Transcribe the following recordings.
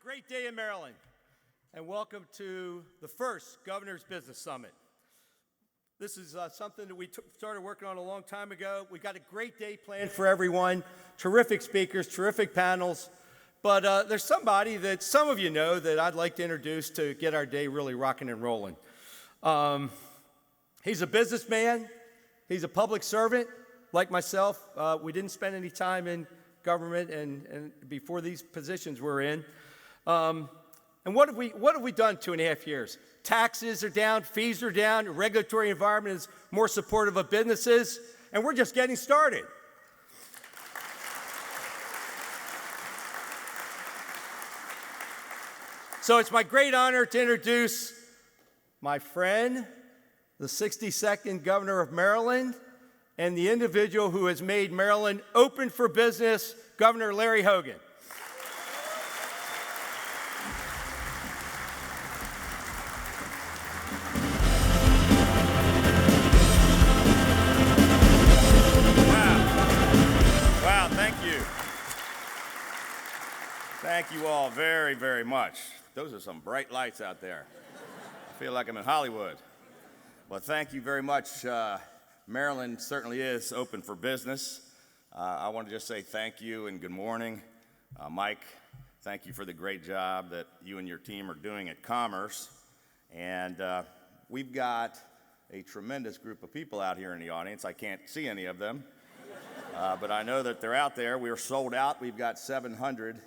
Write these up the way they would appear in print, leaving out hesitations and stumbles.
great day in Maryland, and welcome to the first Governor's Business Summit. This is something that we started working on a long time ago. We've got a great day planned for everyone, terrific speakers, terrific panels, but there's somebody that some of you know that I'd like to introduce to get our day really rocking and rolling. He's a businessman, he's a public servant, like myself. We didn't spend any time in government and before these positions we're in. And what have we done 2.5 years? Taxes are down, fees are down, the regulatory environment is more supportive of businesses, and we're just getting started. So it's my great honor to introduce my friend, the 62nd Governor of Maryland, and the individual who has made Maryland open for business, Governor Larry Hogan. Wow, thank you. Thank you all very, very much. Those are some bright lights out there. I feel like I'm in Hollywood. Well, thank you very much. Maryland certainly is open for business. I want to just say thank you and good morning. Mike, thank you for the great job that you and your team are doing at Commerce. And we've got a tremendous group of people out here in the audience. I can't see any of them, but I know that they're out there. We are sold out. We've got 700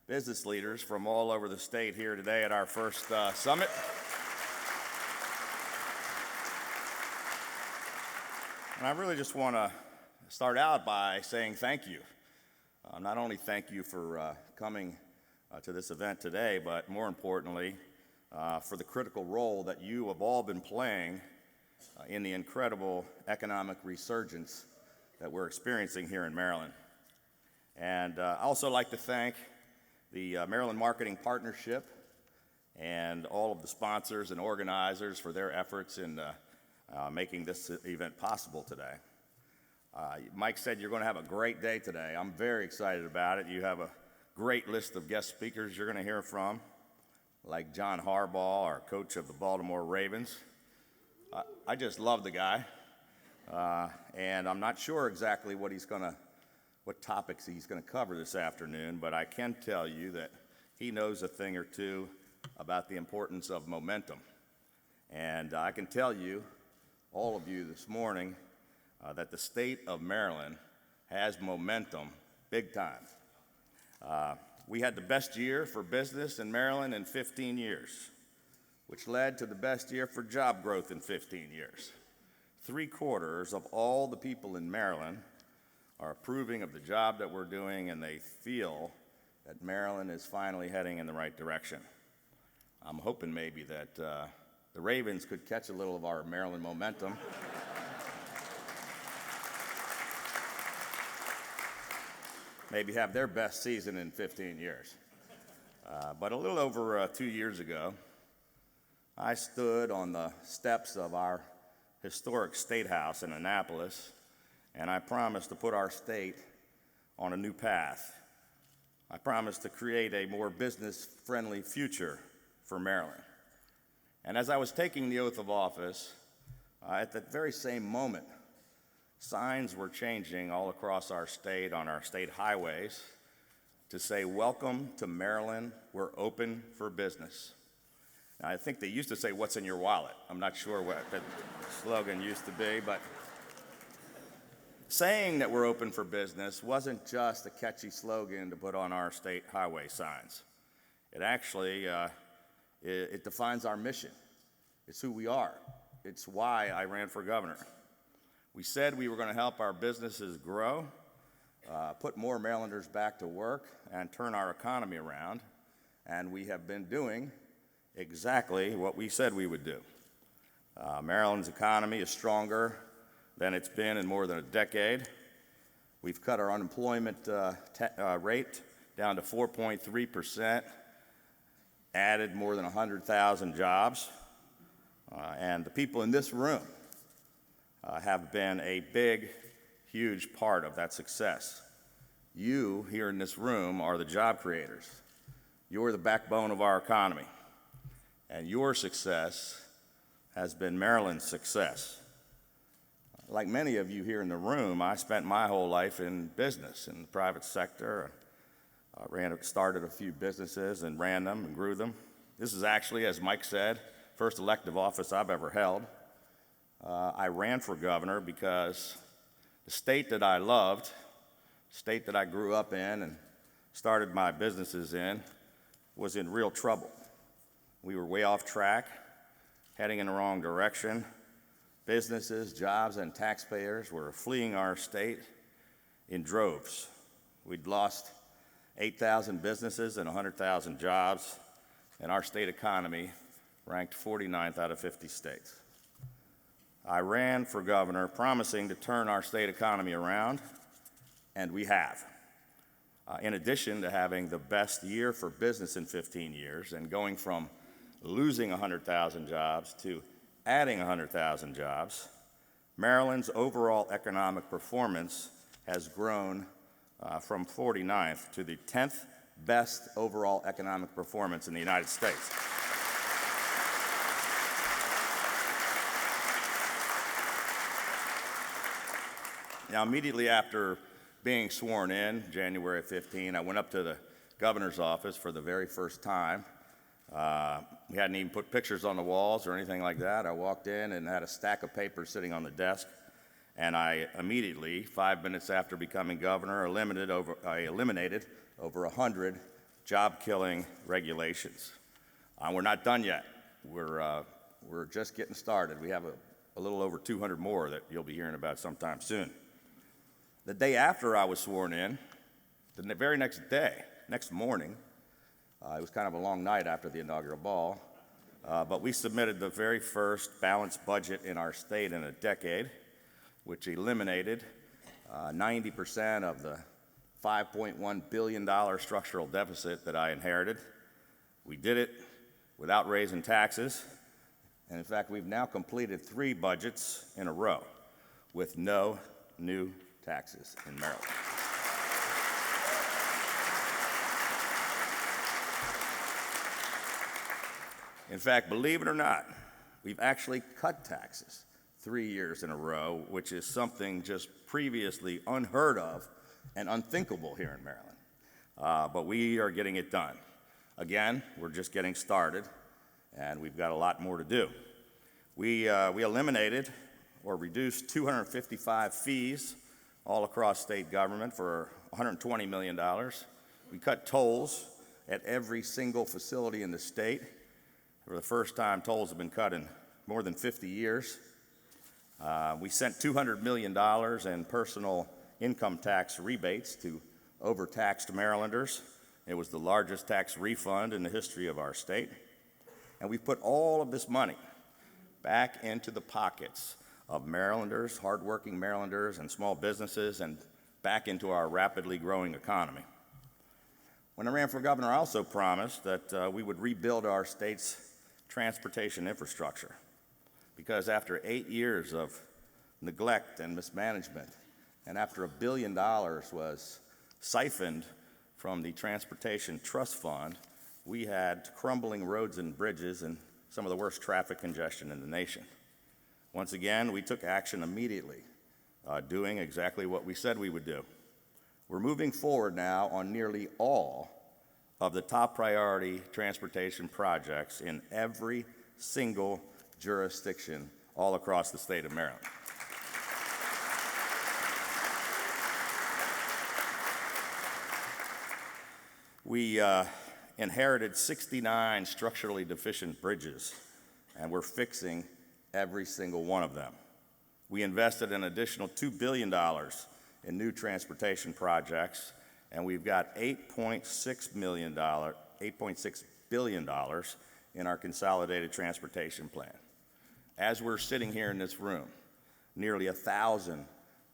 business leaders from all over the state here today at our first summit. And I really just want to start out by saying thank you. Not only thank you for coming to this event today, but more importantly, for the critical role that you have all been playing in the incredible economic resurgence that we're experiencing here in Maryland. And I also like to thank the Maryland Marketing Partnership and all of the sponsors and organizers for their efforts in making this event possible today. Mike said you're going to have a great day today. I'm very excited about it. You have a great list of guest speakers you're going to hear from, like John Harbaugh, our coach of the Baltimore Ravens. I just love the guy, and I'm not sure exactly what topics he's going to cover this afternoon, but I can tell you that he knows a thing or two about the importance of momentum. And I can tell you, all of you this morning, that the state of Maryland has momentum big time. We had the best year for business in Maryland in 15 years, which led to the best year for job growth in 15 years. 3/4 of all the people in Maryland are approving of the job that we're doing, and they feel that Maryland is finally heading in the right direction. I'm hoping maybe that the Ravens could catch a little of our Maryland momentum. Maybe have their best season in 15 years. But a little over 2 years ago, I stood on the steps of our historic State House in Annapolis, and I promised to put our state on a new path. I promised to create a more business-friendly future for Maryland. And as I was taking the oath of office, at that very same moment, signs were changing all across our state on our state highways to say, "Welcome to Maryland, we're open for business." Now, I think they used to say, "What's in your wallet?" I'm not sure what that slogan used to be, but saying that we're open for business wasn't just a catchy slogan to put on our state highway signs. It actually it defines our mission. It's who we are. It's why I ran for governor. We said we were going to help our businesses grow, put more Marylanders back to work, and turn our economy around, and we have been doing exactly what we said we would do. Maryland's economy is stronger than it's been in more than a decade. We've cut our unemployment rate down to 4.3%, added more than 100,000 jobs, and the people in this room have been a big, huge part of that success. You here in this room are the job creators. You're the backbone of our economy, and your success has been Maryland's success. Like many of you here in the room, I spent my whole life in business, in the private sector. Started a few businesses and ran them and grew them. This is actually, as Mike said, first elective office I've ever held. I ran for governor because the state that I loved, the state that I grew up in and started my businesses in, was in real trouble. We were way off track, heading in the wrong direction. Businesses, jobs, and taxpayers were fleeing our state in droves. We'd lost 8,000 businesses and 100,000 jobs, and our state economy ranked 49th out of 50 states. I ran for governor promising to turn our state economy around, and we have. In addition to having the best year for business in 15 years and going from losing 100,000 jobs to adding 100,000 jobs, Maryland's overall economic performance has grown from 49th to the 10th best overall economic performance in the United States. Now, immediately after being sworn in, January 15, I went up to the governor's office for the very first time. We hadn't even put pictures on the walls or anything like that. I walked in and had a stack of papers sitting on the desk, and I immediately, 5 minutes after becoming governor, eliminated over 100 job-killing regulations. We're not done yet. We're just getting started. We have a little over 200 more that you'll be hearing about sometime soon. The day after I was sworn in, the very next morning, it was kind of a long night after the inaugural ball, but we submitted the very first balanced budget in our state in a decade, which eliminated 90% of the $5.1 billion structural deficit that I inherited. We did it without raising taxes, and in fact, we've now completed 3 budgets in a row with no new taxes in Maryland. In fact, believe it or not, we've actually cut taxes 3 years in a row, which is something just previously unheard of and unthinkable here in Maryland. But we are getting it done. Again, we're just getting started, and we've got a lot more to do. We eliminated or reduced 255 fees all across state government for $120 million. We cut tolls at every single facility in the state. For the first time, tolls have been cut in more than 50 years. We sent $200 million in personal income tax rebates to overtaxed Marylanders. It was the largest tax refund in the history of our state. And we put all of this money back into the pockets of Marylanders, hardworking Marylanders, and small businesses, and back into our rapidly growing economy. When I ran for governor, I also promised that we would rebuild our state's transportation infrastructure, because after 8 years of neglect and mismanagement, and after $1 billion was siphoned from the Transportation Trust Fund, we had crumbling roads and bridges and some of the worst traffic congestion in the nation. Once again, we took action immediately, doing exactly what we said we would do. We're moving forward now on nearly all of the top priority transportation projects in every single jurisdiction all across the state of Maryland. We inherited 69 structurally deficient bridges, and we're fixing every single one of them. We invested an additional $2 billion in new transportation projects, and we've got $8.6 billion in our consolidated transportation plan. As we're sitting here in this room, nearly 1,000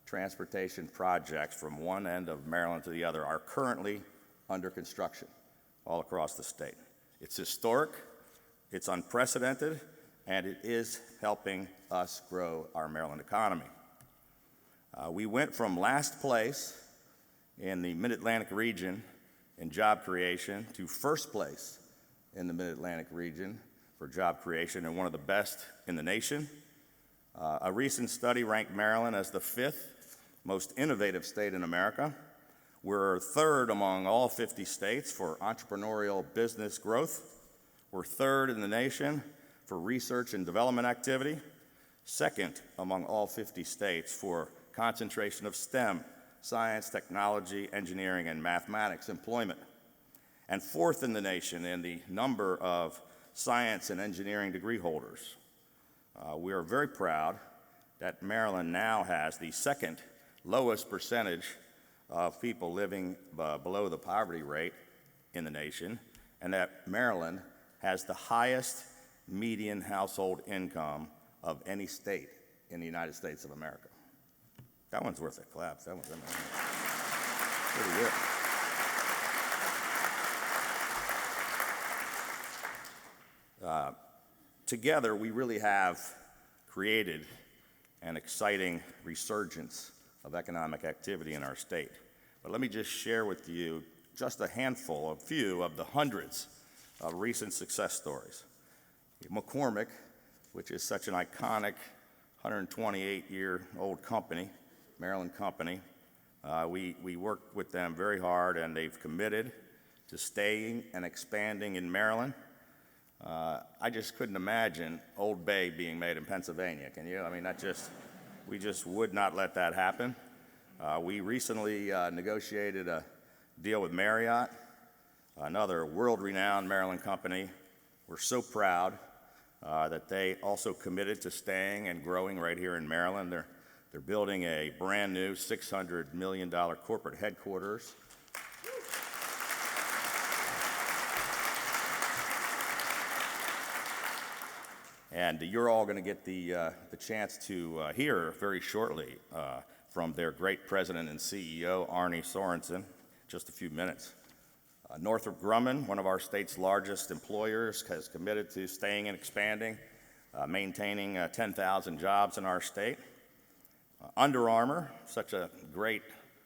transportation projects from one end of Maryland to the other are currently under construction all across the state. It's historic, it's unprecedented, and it is helping us grow our Maryland economy. We went from last place in the Mid-Atlantic region in job creation to first place in the Mid-Atlantic region for job creation and one of the best in the nation. A recent study ranked Maryland as the 5th most innovative state in America. We're 3rd among all 50 states for entrepreneurial business growth. We're 3rd in the nation for research and development activity, 2nd among all 50 states for concentration of STEM, science, technology, engineering, and mathematics employment, and 4th in the nation in the number of science and engineering degree holders. We are very proud that Maryland now has the 2nd lowest percentage of people living below the poverty rate in the nation, and that Maryland has the highest median household income of any state in the United States of America. That one's worth a clap. That one's pretty good. Together, we really have created an exciting resurgence of economic activity in our state. But let me just share with you just a few of the hundreds of recent success stories. McCormick, which is such an iconic 128-year-old company, Maryland company, we worked with them very hard, and they've committed to staying and expanding in Maryland. I just couldn't imagine Old Bay being made in Pennsylvania, can you? I mean, we just would not let that happen. We recently negotiated a deal with Marriott, another world-renowned Maryland company. We're so proud that they also committed to staying and growing right here in Maryland. They're building a brand new $600 million corporate headquarters. And you're all going to get the chance to hear very shortly from their great president and CEO, Arne Sorensen, just a few minutes. Northrop Grumman, one of our state's largest employers, has committed to staying and expanding, maintaining 10,000 jobs in our state. Under Armour, such a great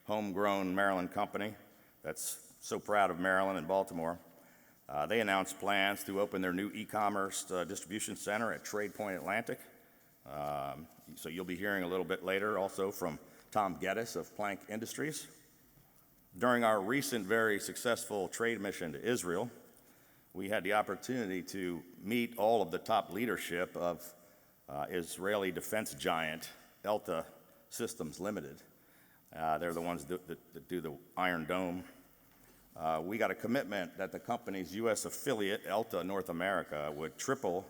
homegrown Maryland company that's so proud of Maryland and Baltimore, they announced plans to open their new e-commerce distribution center at Trade Point Atlantic. So you'll be hearing a little bit later also from Tom Geddes of Plank Industries. During our recent very successful trade mission to Israel, we had the opportunity to meet all of the top leadership of Israeli defense giant Elta Systems Limited. They're the ones that do the Iron Dome. We got a commitment that the company's U.S. affiliate, Elta North America, would triple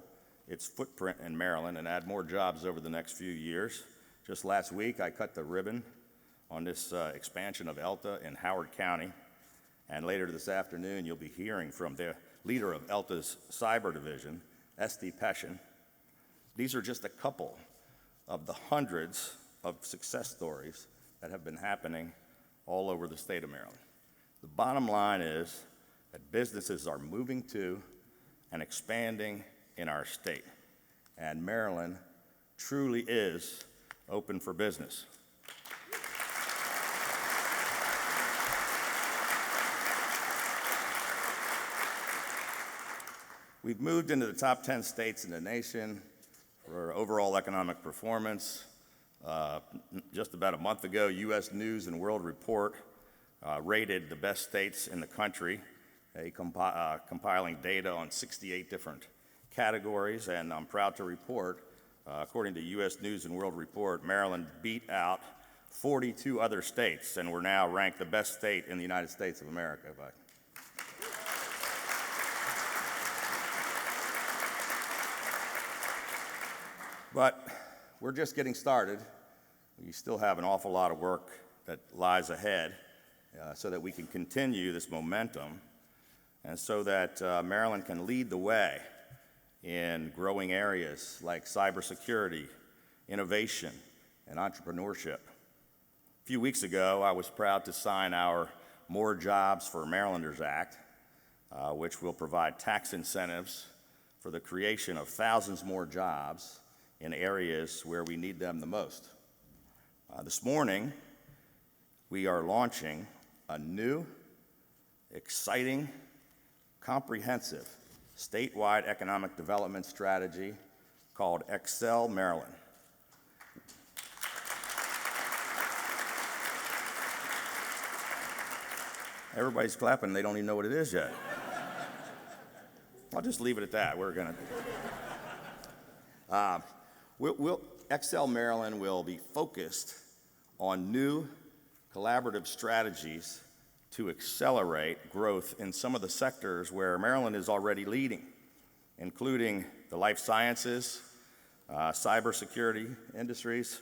its footprint in Maryland and add more jobs over the next few years. Just last week, I cut the ribbon on this expansion of Elta in Howard County. And later this afternoon, you'll be hearing from the leader of Elta's cyber division, Esti Peshin. These are just a couple of the hundreds of success stories that have been happening all over the state of Maryland. The bottom line is that businesses are moving to and expanding in our state, and Maryland truly is open for business. We've moved into the top 10 states in the nation for overall economic performance. Just about a month ago, U.S. News and World Report rated the best states in the country, compiling data on 68 different categories, and I'm proud to report, according to U.S. News and World Report, Maryland beat out 42 other states, and we're now ranked the best state in the United States of America. But we're just getting started. We still have an awful lot of work that lies ahead so that we can continue this momentum and so that Maryland can lead the way in growing areas like cybersecurity, innovation, and entrepreneurship. A few weeks ago, I was proud to sign our More Jobs for Marylanders Act, which will provide tax incentives for the creation of thousands more jobs in areas where we need them the most. This morning, we are launching a new, exciting, comprehensive statewide economic development strategy called Excel Maryland. Everybody's clapping, they don't even know what it is yet. I'll just leave it at that. We're gonna. Excel Maryland will be focused on new collaborative strategies to accelerate growth in some of the sectors where Maryland is already leading, including the life sciences, cybersecurity industries.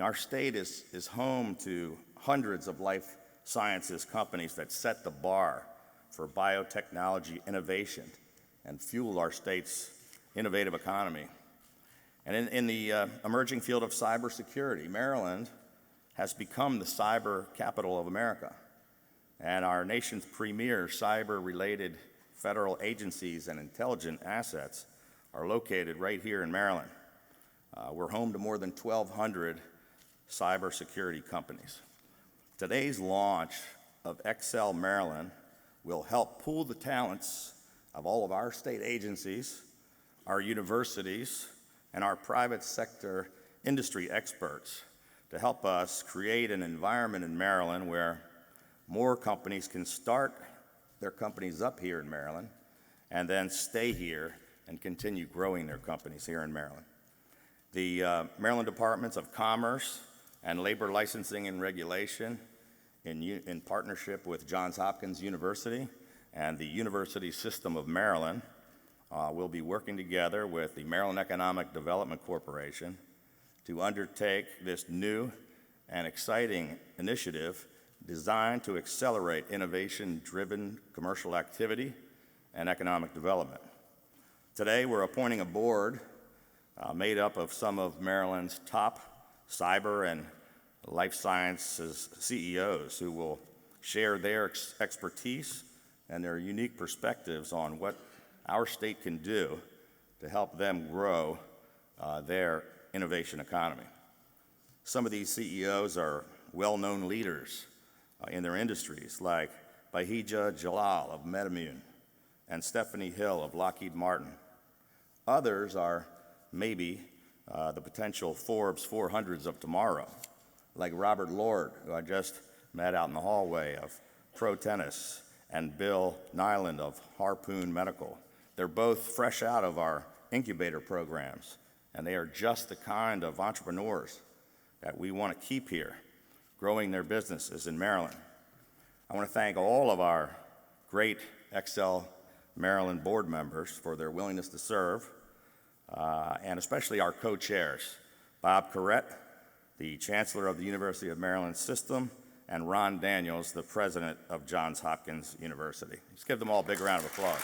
Our state is home to hundreds of life sciences companies that set the bar for biotechnology innovation and fuel our state's innovative economy. And in the emerging field of cybersecurity, Maryland has become the cyber capital of America. And our nation's premier cyber-related federal agencies and intelligent assets are located right here in Maryland. We're home to more than 1,200 cybersecurity companies. Today's launch of Excel Maryland will help pool the talents of all of our state agencies, our universities, and our private sector industry experts to help us create an environment in Maryland where more companies can start their companies up here in Maryland and then stay here and continue growing their companies here in Maryland. The Maryland Departments of Commerce and Labor Licensing and Regulation, in partnership with Johns Hopkins University and the University System of Maryland, will be working together with the Maryland Economic Development Corporation to undertake this new and exciting initiative designed to accelerate innovation-driven commercial activity and economic development. Today, we're appointing a board made up of some of Maryland's top cyber and life sciences CEOs who will share their expertise and their unique perspectives on what our state can do to help them grow their innovation economy. Some of these CEOs are well-known leaders in their industries, like Bahija Jalal of MedImmune and Stephanie Hill of Lockheed Martin. Others are maybe the potential Forbes 400s of tomorrow, like Robert Lord, who I just met out in the hallway, of Pro Tennis, and Bill Nyland of Harpoon Medical. They're both fresh out of our incubator programs, and they are just the kind of entrepreneurs that we want to keep here, growing their businesses in Maryland. I want to thank all of our great Excel Maryland board members for their willingness to serve, and especially our co-chairs, Bob Corrett, the Chancellor of the University of Maryland System, and Ron Daniels, the President of Johns Hopkins University. Let's give them all a big round of applause.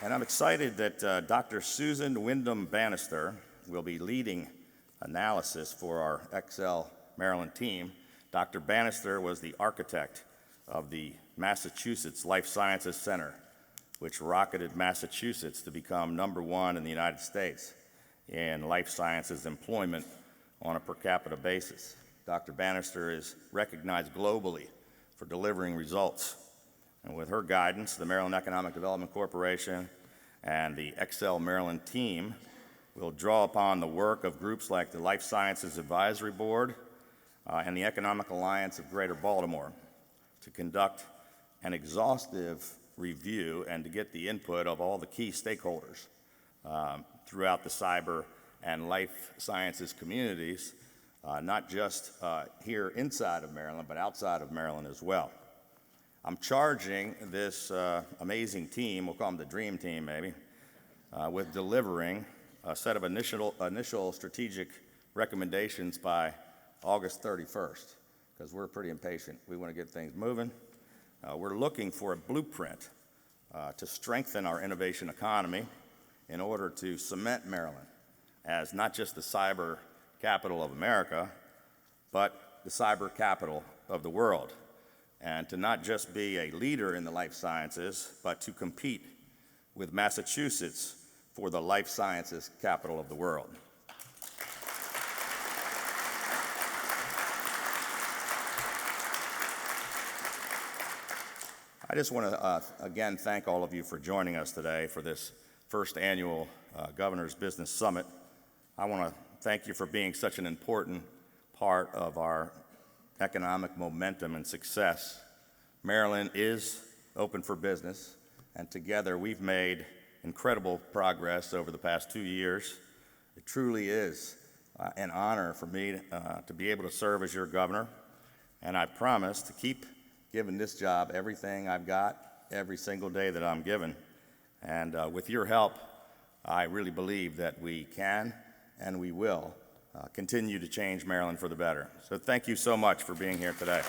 And I'm excited that Dr. Susan Wyndham Bannister will be leading analysis for our Excel Maryland team. Dr. Bannister was the architect of the Massachusetts Life Sciences Center, which rocketed Massachusetts to become #1 in the United States in life sciences employment on a per capita basis. Dr. Bannister is recognized globally for delivering results. And with her guidance, the Maryland Economic Development Corporation and the Excel Maryland team will draw upon the work of groups like the Life Sciences Advisory Board and the Economic Alliance of Greater Baltimore to conduct an exhaustive review and to get the input of all the key stakeholders throughout the cyber and life sciences communities, not just here inside of Maryland, but outside of Maryland as well. I'm charging this amazing team, we'll call them the dream team maybe, with delivering a set of initial strategic recommendations by August 31st, because we're pretty impatient. We want to get things moving. We're looking for a blueprint to strengthen our innovation economy in order to cement Maryland as not just the cyber capital of America, but the cyber capital of the world, and to not just be a leader in the life sciences, but to compete with Massachusetts for the life sciences capital of the world. I just want to, again, thank all of you for joining us today for this first annual Governor's Business Summit. I want to thank you for being such an important part of our economic momentum and success. Maryland is open for business, and together we've made incredible progress over the past 2 years. It truly is an honor for me to be able to serve as your governor, and I promise to keep giving this job everything I've got every single day that I'm given. And with your help, I really believe that we can and we will continue to change Maryland for the better. So thank you so much for being here today.